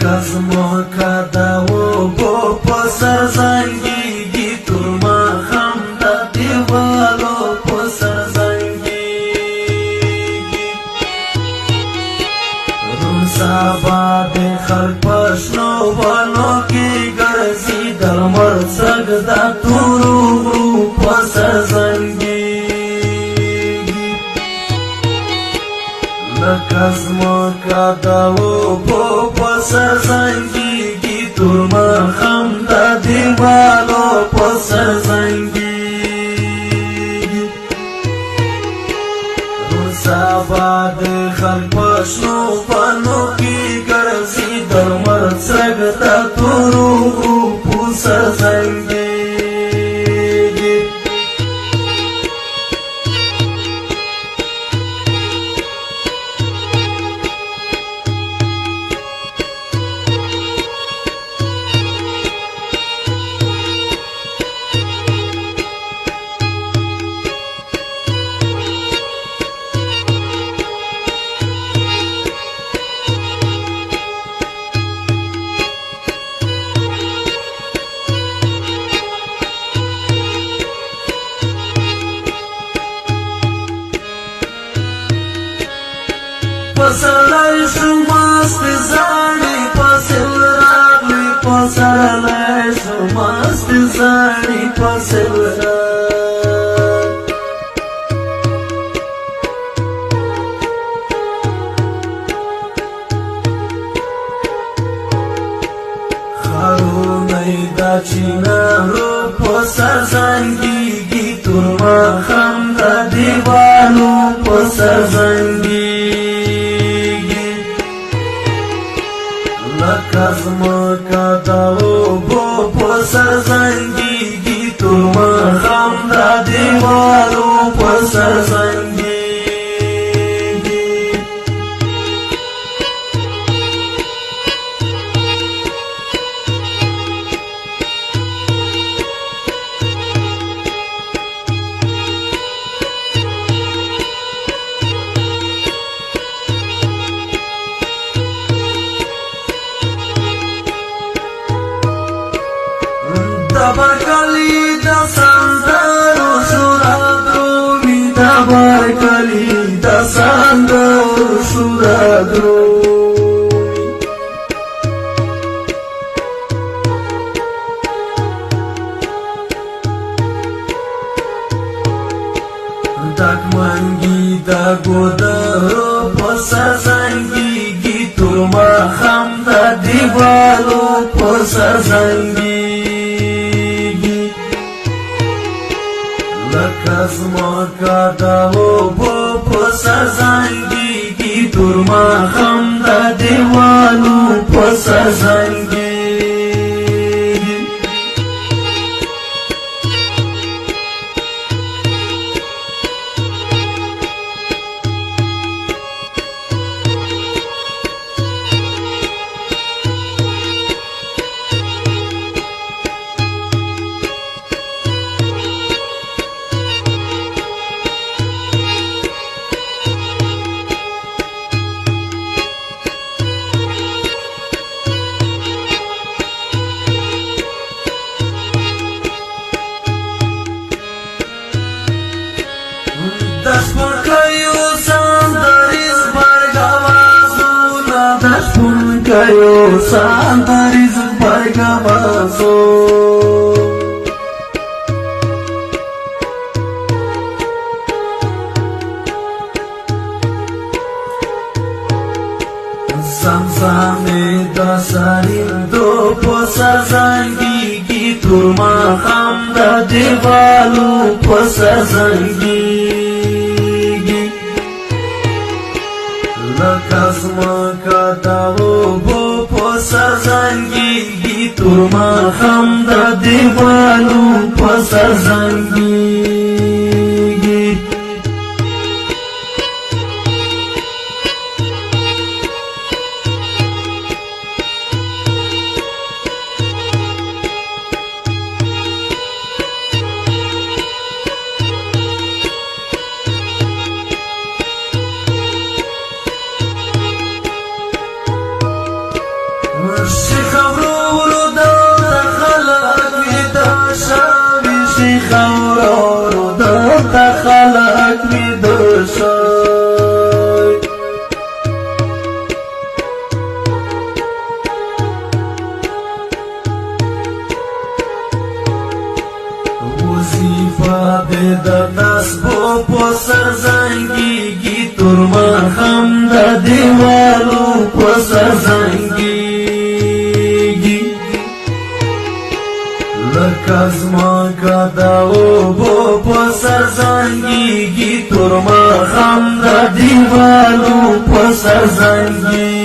لکه ځمکه د اوبو په سر زنګېږي تور ماښام د دیوالو په سر زنګېږي روڼ سبا د خلک په شنو ونو کې ګرځي د لمر څرک د تورو غرو په سر زنګېږي لکه ځمکه د اوبو په سر زنګېږي تور ماښام د دیوالو په سر زنګېږي روڼ سبا د خلک په شنو ونو کې ګرځي د لمر څرک د تورو غرو په سر زنګېږي پسرلی شو مست زاړی فصل راغلی پسرلی شو مست زاړی فصل ښارونه یې د چینارو په سر زنګېږي تور ماښام د دیوالو په سر زنګېږي لکه ځمکه د اوبو په سر زنګېږي تور ماښام د دیوالو په سر زنګېږي دبرکلی د سندرو شورا درومي دبرکلی د سندرو شورا درومي دکمنګي د ګودرو په سر زنګېږي تور ماښام د دیوالو په سر زنګېږي لکه ځمکه د اوبو په سر زنګېږي تور ماښام د دیوالو په سر زنګېږي د شپونکیو سندریز برګوازونه د شپونکیو سندریز برګوازو زمزمې د سریندو په سر زنګېږي تور ماښام د دیوالو په سر زنګېږي لکه ځمکه د اوبو په سر زنګېږي تور ماښام د دیوالو په سر زنګېږي شیخ ورورو دلته خلک ویده شوي شیخ ورورو دلته خلک ویده شوي وظیفه دې د نصبو په سر زنګېږي تور ماښام د دیوالو په سر زنګېږي لکه ځمکه د اوبو په سر زنګېږي تور ماښام د دیوالو په سر زنګېږي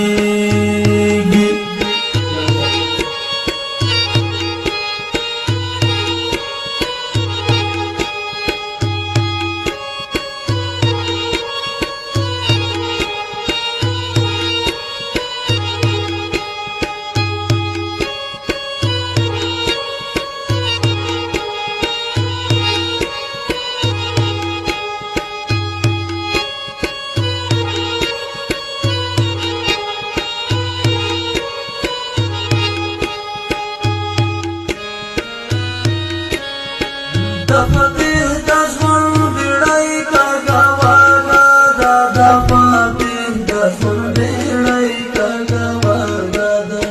د فتح د ژوند بیړۍ کاږواږه ده د فتح د ژوند بیړۍ کاږواږه ده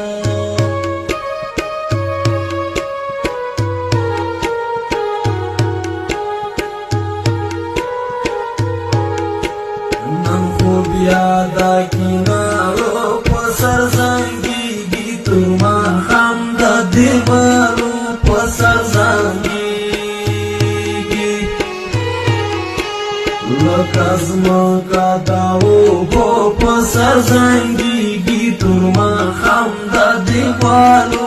نن خو بیا د کینارو په سر زنګېږي تور ماښام د دیوالو په سر زنګېږي لکه ځمکه د اوبو په سر زنګېږي تور ماښام د دیوالو